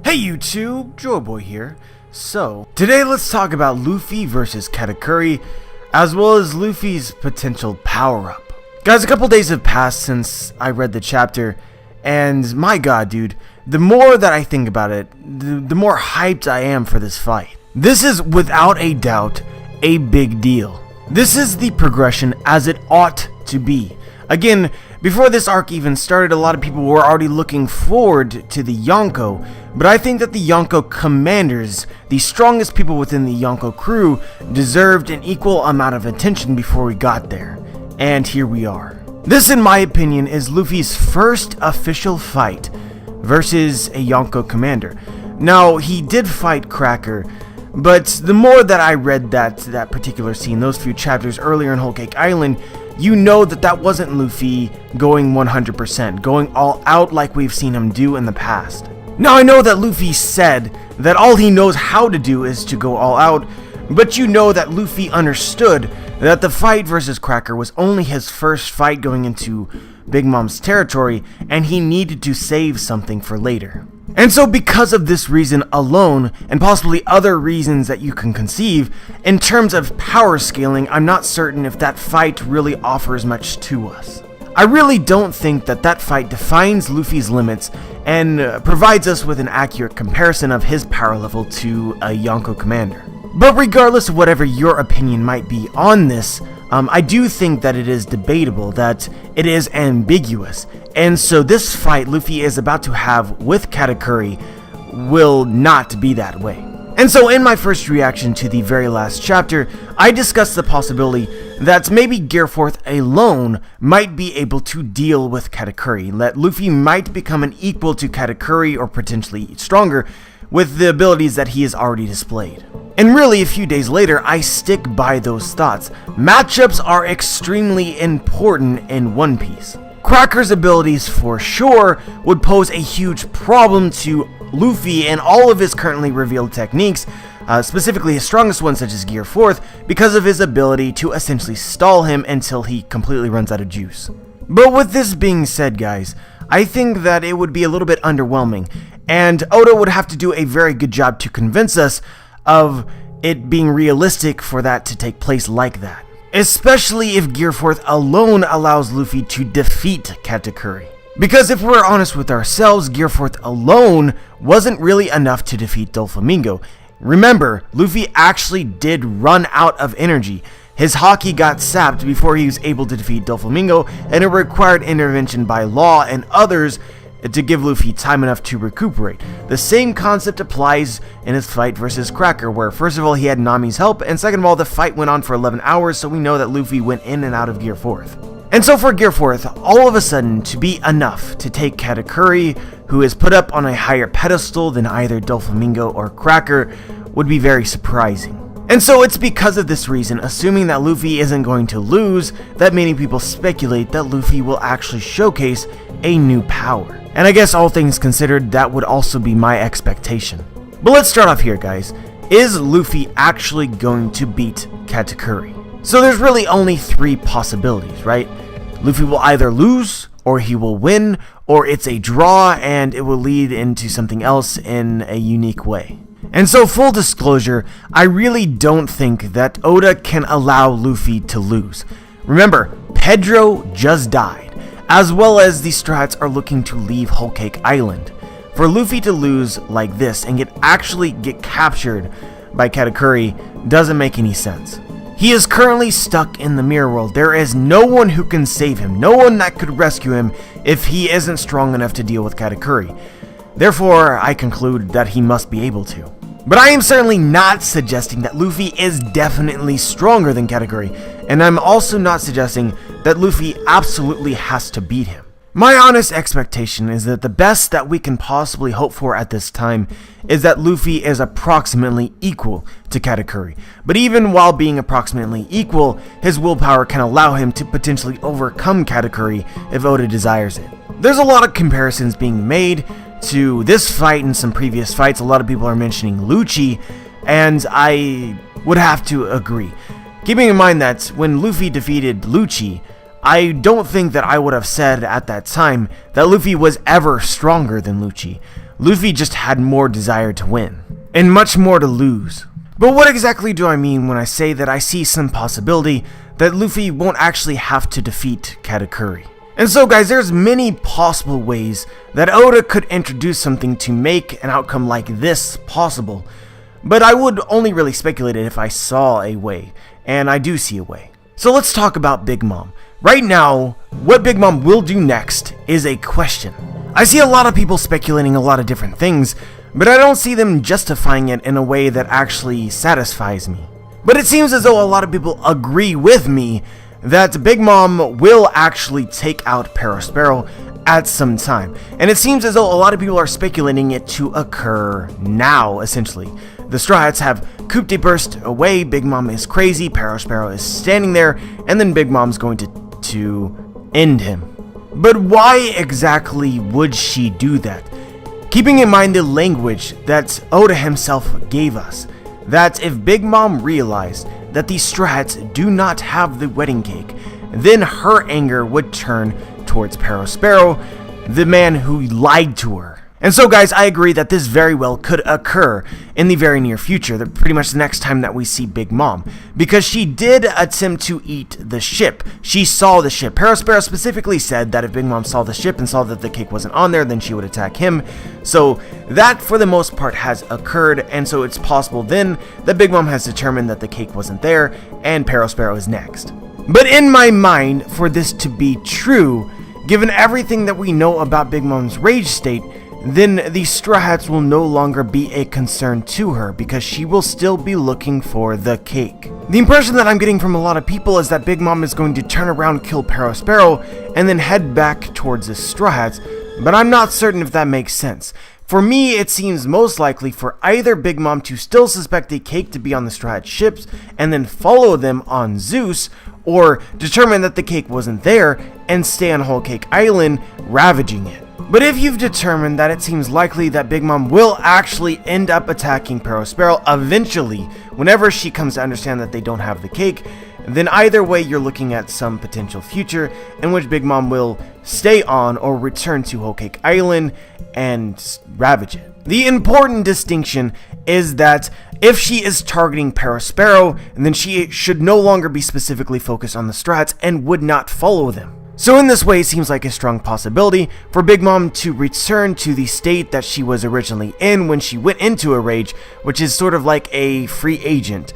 Hey YouTube, Joyboy here. So, today let's talk about Luffy versus Katakuri, as well as Luffy's potential power-up. Guys, a couple days have passed since I read the chapter, and my god dude, the more that I think about it, the more hyped I am for this fight. This is without a doubt a big deal. This is the progression as it ought to be. Again, before this arc even started, a lot of people were already looking forward to the Yonko, but I think that the Yonko commanders, the strongest people within the Yonko crew, deserved an equal amount of attention before we got there. And here we are. This, in my opinion, is Luffy's first official fight versus a Yonko commander. Now, he did fight Cracker, but the more that I read that particular scene, those few chapters earlier in Whole Cake Island, you know that wasn't Luffy going 100%, going all out like we've seen him do in the past. Now I know that Luffy said that all he knows how to do is to go all out, but you know that Luffy understood that the fight versus Cracker was only his first fight going into Big Mom's territory, and he needed to save something for later. And so because of this reason alone, and possibly other reasons that you can conceive, in terms of power scaling, I'm not certain if that fight really offers much to us. I really don't think that fight defines Luffy's limits and provides us with an accurate comparison of his power level to a Yonko commander. But regardless of whatever your opinion might be on this, I do think that it is debatable, that it is ambiguous, and so this fight Luffy is about to have with Katakuri will not be that way. And so in my first reaction to the very last chapter, I discussed the possibility that maybe Gearforth alone might be able to deal with Katakuri, that Luffy might become an equal to Katakuri or potentially stronger with the abilities that he has already displayed. And really, a few days later, I stick by those thoughts. Matchups are extremely important in One Piece. Cracker's abilities for sure would pose a huge problem to Luffy and all of his currently revealed techniques, specifically his strongest ones such as Gear 4th, because of his ability to essentially stall him until he completely runs out of juice. But with this being said, guys, I think that it would be a little bit underwhelming, and Oda would have to do a very good job to convince us of it being realistic for that to take place like that. Especially if Gear 4th alone allows Luffy to defeat Katakuri. Because if we're honest with ourselves, Gear 4th alone wasn't really enough to defeat Doflamingo. Remember, Luffy actually did run out of energy. His haki got sapped before he was able to defeat Doflamingo, and it required intervention by Law and others to give Luffy time enough to recuperate. The same concept applies in his fight versus Cracker, where first of all he had Nami's help, and second of all the fight went on for 11 hours, so we know that Luffy went in and out of Gear 4th. And so for Gear 4th, all of a sudden to be enough to take Katakuri, who is put up on a higher pedestal than either Doflamingo or Cracker, would be very surprising. And so it's because of this reason, assuming that Luffy isn't going to lose, that many people speculate that Luffy will actually showcase a new power. And I guess all things considered, that would also be my expectation. But let's start off here, guys. Is Luffy actually going to beat Katakuri? So there's really only three possibilities, right? Luffy will either lose, or he will win, or it's a draw and it will lead into something else in a unique way. And so full disclosure, I really don't think that Oda can allow Luffy to lose. Remember, Pedro just died, as well as the Strats are looking to leave Whole Cake Island. For Luffy to lose like this and actually get captured by Katakuri doesn't make any sense. He is currently stuck in the mirror world. There is no one who can save him, no one that could rescue him if he isn't strong enough to deal with Katakuri. Therefore, I conclude that he must be able to. But I am certainly not suggesting that Luffy is definitely stronger than Katakuri, and I'm also not suggesting that Luffy absolutely has to beat him. My honest expectation is that the best that we can possibly hope for at this time is that Luffy is approximately equal to Katakuri. But even while being approximately equal, his willpower can allow him to potentially overcome Katakuri if Oda desires it. There's a lot of comparisons being made to this fight and some previous fights. A lot of people are mentioning Lucci, and I would have to agree. Keeping in mind that when Luffy defeated Lucci, I don't think that I would have said at that time that Luffy was ever stronger than Lucci. Luffy just had more desire to win, and much more to lose. But what exactly do I mean when I say that I see some possibility that Luffy won't actually have to defeat Katakuri? And so guys, there's many possible ways that Oda could introduce something to make an outcome like this possible, but I would only really speculate it if I saw a way, and I do see a way. So let's talk about Big Mom. Right now, what Big Mom will do next is a question. I see a lot of people speculating a lot of different things, but I don't see them justifying it in a way that actually satisfies me. But it seems as though a lot of people agree with me that Big Mom will actually take out Perospero at some time. And it seems as though a lot of people are speculating it to occur now, essentially. The Straw Hats have coup de burst away, Big Mom is crazy, Perospero is standing there, and then Big Mom's going to end him. But why exactly would she do that? Keeping in mind the language that Oda himself gave us, that if Big Mom realized that the Straw Hats do not have the wedding cake, then her anger would turn towards Perospero, the man who lied to her. And so guys, I agree that this very well could occur in the very near future, pretty much the next time that we see Big Mom, because she did attempt to eat the ship. She saw the ship. Perospero specifically said that if Big Mom saw the ship and saw that the cake wasn't on there, then she would attack him. So that for the most part has occurred, and so it's possible then that Big Mom has determined that the cake wasn't there and Perospero is next. But in my mind, for this to be true, given everything that we know about Big Mom's rage state, then the Straw Hats will no longer be a concern to her because she will still be looking for the cake. The impression that I'm getting from a lot of people is that Big Mom is going to turn around, kill Perospero, and then head back towards the Straw Hats, but I'm not certain if that makes sense. For me, it seems most likely for either Big Mom to still suspect the cake to be on the Straw Hat ships and then follow them on Zeus, or determine that the cake wasn't there and stay on Whole Cake Island, ravaging it. But if you've determined that it seems likely that Big Mom will actually end up attacking Perospero eventually, whenever she comes to understand that they don't have the cake, then either way you're looking at some potential future in which Big Mom will stay on or return to Whole Cake Island and ravage it. The important distinction is that if she is targeting Perospero, then she should no longer be specifically focused on the Straw Hats and would not follow them. So in this way, it seems like a strong possibility for Big Mom to return to the state that she was originally in when she went into a rage, which is sort of like a free agent,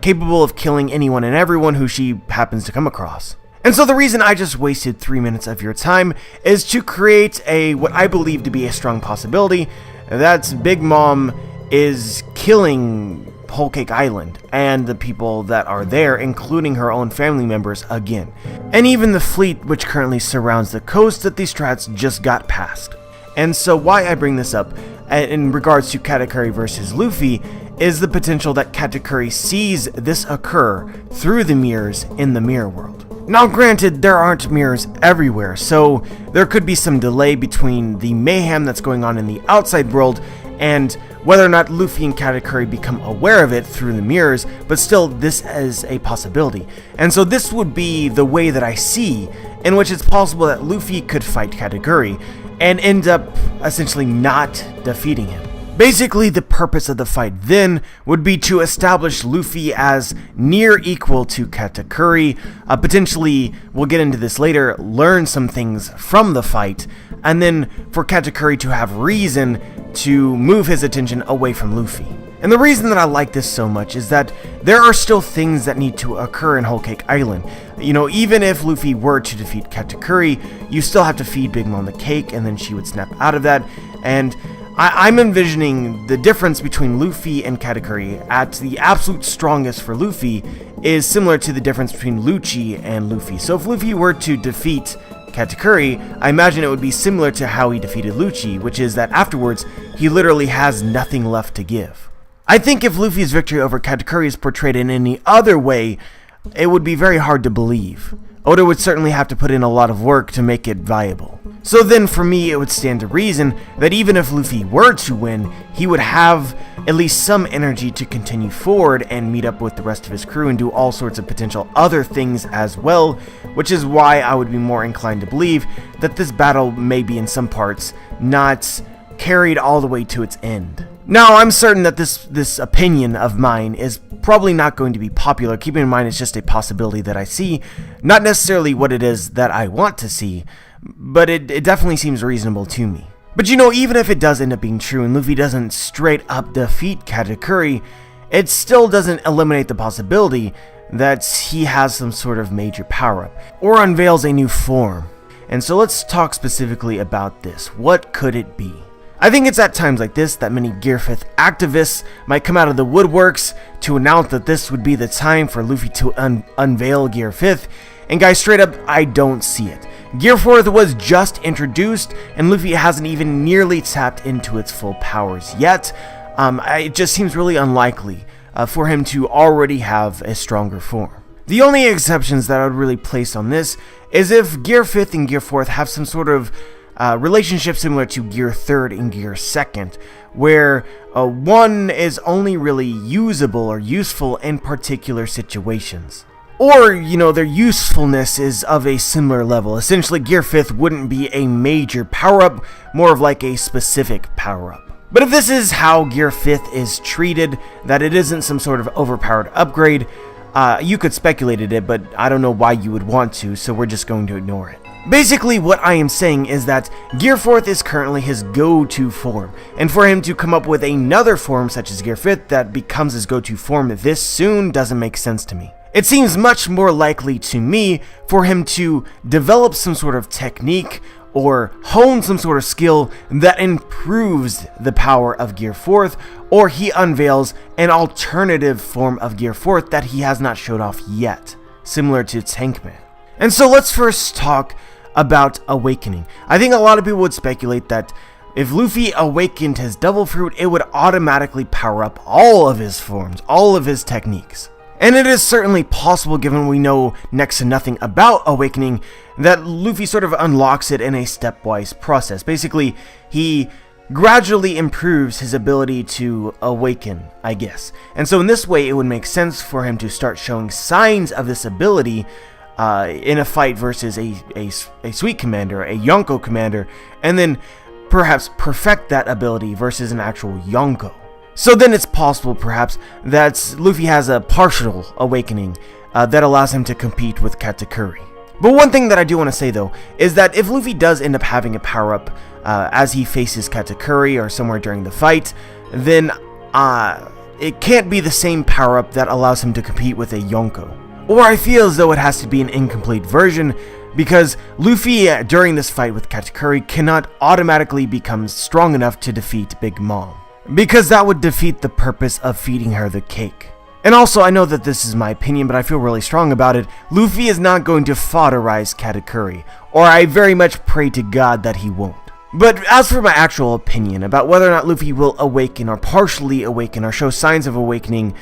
capable of killing anyone and everyone who she happens to come across. And so the reason I just wasted 3 minutes of your time is to create what I believe to be a strong possibility that Big Mom is killing Whole Cake Island and the people that are there, including her own family members again, and even the fleet which currently surrounds the coast that these Straw Hats just got past. And so why I bring this up in regards to Katakuri versus Luffy is the potential that Katakuri sees this occur through the mirrors in the mirror world. Now granted, there aren't mirrors everywhere, so there could be some delay between the mayhem that's going on in the outside world and whether or not Luffy and Katakuri become aware of it through the mirrors, but still this is a possibility. And so this would be the way that I see in which it's possible that Luffy could fight Katakuri and end up essentially not defeating him. Basically, the purpose of the fight then would be to establish Luffy as near equal to Katakuri, potentially, we'll get into this later, learn some things from the fight, and then for Katakuri to have reason to move his attention away from Luffy. And the reason that I like this so much is that there are still things that need to occur in Whole Cake Island. You know, even if Luffy were to defeat Katakuri, you still have to feed Big Mom the cake, and then she would snap out of that, and I'm envisioning the difference between Luffy and Katakuri at the absolute strongest for Luffy is similar to the difference between Lucci and Luffy. So if Luffy were to defeat Katakuri, I imagine it would be similar to how he defeated Lucci, which is that afterwards, he literally has nothing left to give. I think if Luffy's victory over Katakuri is portrayed in any other way, it would be very hard to believe. Oda would certainly have to put in a lot of work to make it viable. So then for me, it would stand to reason that even if Luffy were to win, he would have at least some energy to continue forward and meet up with the rest of his crew and do all sorts of potential other things as well, which is why I would be more inclined to believe that this battle may be in some parts not carried all the way to its end. Now, I'm certain that this opinion of mine is probably not going to be popular. Keeping in mind it's just a possibility that I see, not necessarily what it is that I want to see, but it definitely seems reasonable to me. But you know, even if it does end up being true and Luffy doesn't straight up defeat Katakuri, it still doesn't eliminate the possibility that he has some sort of major power-up, or unveils a new form. And so let's talk specifically about this. What could it be? I think it's at times like this that many Gear 5th activists might come out of the woodworks to announce that this would be the time for Luffy to unveil Gear 5th, and guys, straight up, I don't see it. Gear 4th was just introduced, and Luffy hasn't even nearly tapped into its full powers yet. It just seems really unlikely for him to already have a stronger form. The only exceptions that I would really place on this is if Gear 5th and Gear 4th have some sort of relationship similar to Gear 3rd and Gear 2nd, where one is only really usable or useful in particular situations. Or, you know, their usefulness is of a similar level. Essentially, Gear 5th wouldn't be a major power-up, more of like a specific power-up. But if this is how Gear 5th is treated, that it isn't some sort of overpowered upgrade, you could speculate at it, but I don't know why you would want to, so we're just going to ignore it. Basically, what I am saying is that Gear 4th is currently his go-to form, and for him to come up with another form such as Gear 5th that becomes his go-to form this soon doesn't make sense to me. It seems much more likely to me for him to develop some sort of technique or hone some sort of skill that improves the power of Gear 4th, or he unveils an alternative form of Gear 4th that he has not showed off yet, similar to Tankman. And so let's first talk about awakening. I think a lot of people would speculate that if Luffy awakened his Devil Fruit, it would automatically power up all of his forms, all of his techniques. And it is certainly possible, given we know next to nothing about awakening, that Luffy sort of unlocks it in a stepwise process. Basically, he gradually improves his ability to awaken, I guess. And so in this way, it would make sense for him to start showing signs of this ability in a fight versus a Sweet Commander, a Yonko Commander, and then perhaps perfect that ability versus an actual Yonko. So then it's possible, perhaps, that Luffy has a partial awakening that allows him to compete with Katakuri. But one thing that I do want to say, though, is that if Luffy does end up having a power-up as he faces Katakuri or somewhere during the fight, then it can't be the same power-up that allows him to compete with a Yonko. Or I feel as though it has to be an incomplete version, because Luffy, during this fight with Katakuri, cannot automatically become strong enough to defeat Big Mom, because that would defeat the purpose of feeding her the cake. And also, I know that this is my opinion, but I feel really strong about it. Luffy is not going to foderize Katakuri, or I very much pray to God that he won't. But as for my actual opinion about whether or not Luffy will awaken or partially awaken or show signs of awakening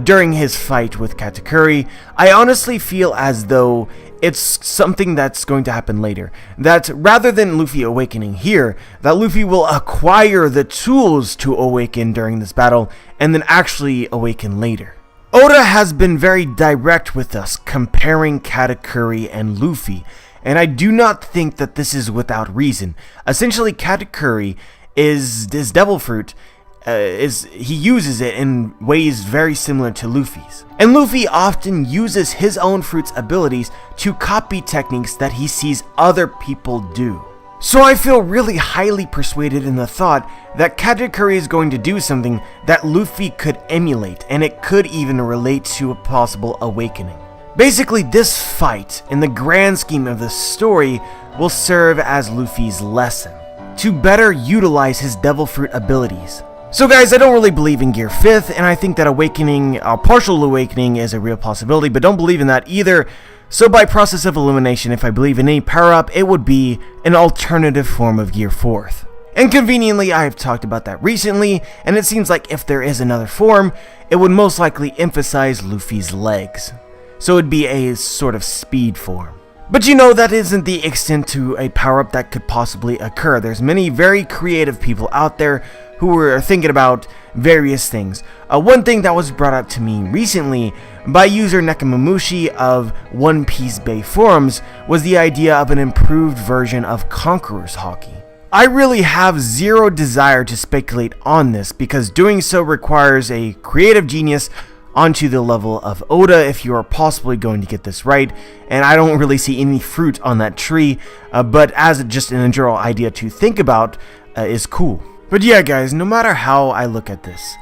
during his fight with Katakuri, I honestly feel as though it's something that's going to happen later. That rather than Luffy awakening here, that Luffy will acquire the tools to awaken during this battle and then actually awaken later. Oda has been very direct with us, comparing Katakuri and Luffy, and I do not think that this is without reason. Essentially, Katakuri is his Devil Fruit. He uses it in ways very similar to Luffy's. And Luffy often uses his own fruit's abilities to copy techniques that he sees other people do. So I feel really highly persuaded in the thought that Katakuri is going to do something that Luffy could emulate, and it could even relate to a possible awakening. Basically, this fight, in the grand scheme of the story, will serve as Luffy's lesson to better utilize his Devil Fruit abilities. So guys, I don't really believe in Gear 5th, and I think that awakening, partial awakening, is a real possibility, but don't believe in that either. So by process of elimination, if I believe in any power-up, it would be an alternative form of Gear 4th. And conveniently, I have talked about that recently, and it seems like if there is another form, it would most likely emphasize Luffy's legs. So it would be a sort of speed form. But you know, that isn't the extent to a power-up that could possibly occur. There's many very creative people out there who are thinking about various things. One thing that was brought up to me recently by user Nekamamushi of One Piece Bay forums was the idea of an improved version of Conqueror's Hockey. I really have zero desire to speculate on this because doing so requires a creative genius onto the level of Oda if you are possibly going to get this right, and I don't really see any fruit on that tree, but as just an general idea to think about is cool. But yeah guys, no matter how I look at this,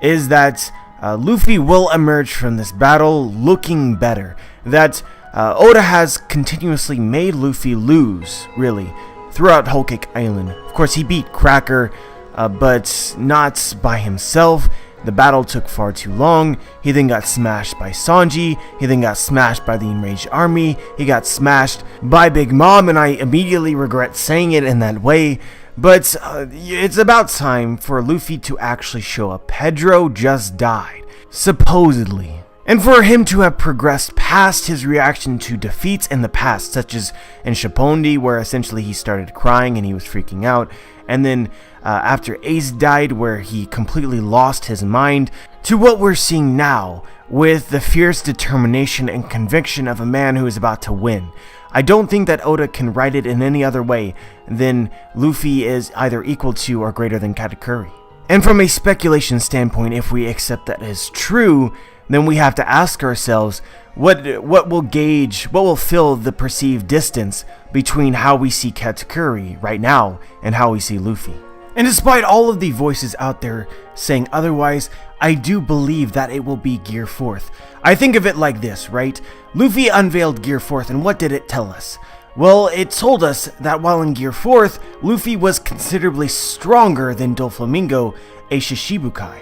is that Luffy will emerge from this battle looking better, that Oda has continuously made Luffy lose, really, throughout Whole Cake Island. Of course he beat Cracker, but not by himself. The battle took far too long. He then got smashed by Sanji. He then got smashed by the enraged army. He got smashed by Big Mom, and I immediately regret saying it in that way. But it's about time for Luffy to actually show up. Pedro just died, supposedly. And for him to have progressed past his reaction to defeats in the past, such as in Shippuden, where essentially he started crying and he was freaking out, and then after Ace died, where he completely lost his mind, to what we're seeing now, with the fierce determination and conviction of a man who is about to win. I don't think that Oda can write it in any other way than Luffy is either equal to or greater than Katakuri. And from a speculation standpoint, if we accept that as true, then we have to ask ourselves, what will fill the perceived distance between how we see Katakuri right now and how we see Luffy. And despite all of the voices out there saying otherwise, I do believe that it will be Gear 4th. I think of it like this, right? Luffy unveiled Gear 4th, and what did it tell us? Well, it told us that while in Gear 4th, Luffy was considerably stronger than Doflamingo, a Shishibukai.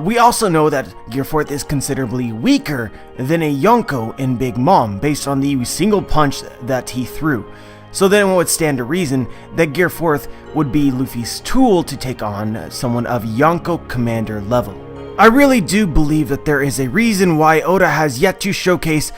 We also know that Gear 4th is considerably weaker than a Yonko in Big Mom, based on the single punch that he threw. So then it would stand to reason that Gear 4th would be Luffy's tool to take on someone of Yonko commander level. I really do believe that there is a reason why Oda has yet to showcase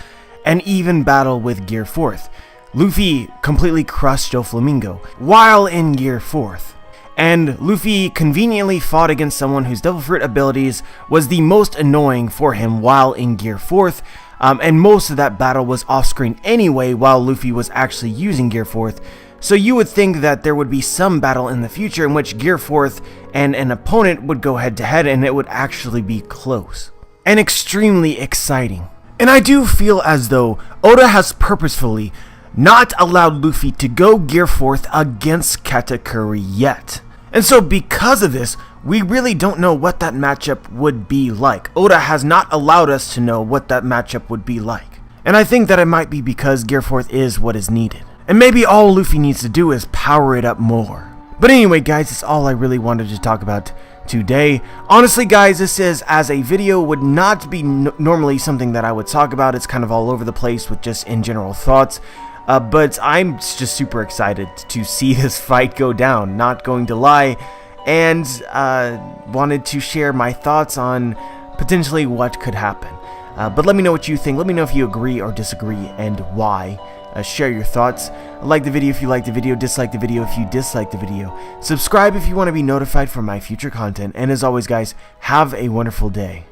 an even battle with Gear 4th. Luffy completely crushed Doflamingo while in Gear 4th. And Luffy conveniently fought against someone whose Devil Fruit abilities was the most annoying for him while in Gear 4th, and most of that battle was off-screen anyway while Luffy was actually using Gear 4th, so you would think that there would be some battle in the future in which Gear 4th and an opponent would go head-to-head and it would actually be close. And extremely exciting. And I do feel as though Oda has purposefully not allowed Luffy to go Gear 4th against Katakuri yet. And so because of this, we really don't know what that matchup would be like. Oda has not allowed us to know what that matchup would be like. And I think that it might be because Gear 4th is what is needed. And maybe all Luffy needs to do is power it up more. But anyway guys, that's all I really wanted to talk about today. Honestly guys, this is, as a video, would not be normally something that I would talk about. It's kind of all over the place with just in general thoughts. But I'm just super excited to see this fight go down, not going to lie, and wanted to share my thoughts on potentially what could happen. But let me know what you think. Let me know if you agree or disagree and why. Share your thoughts. Like the video if you liked the video, dislike the video if you disliked the video. Subscribe if you want to be notified for my future content, and as always guys, have a wonderful day.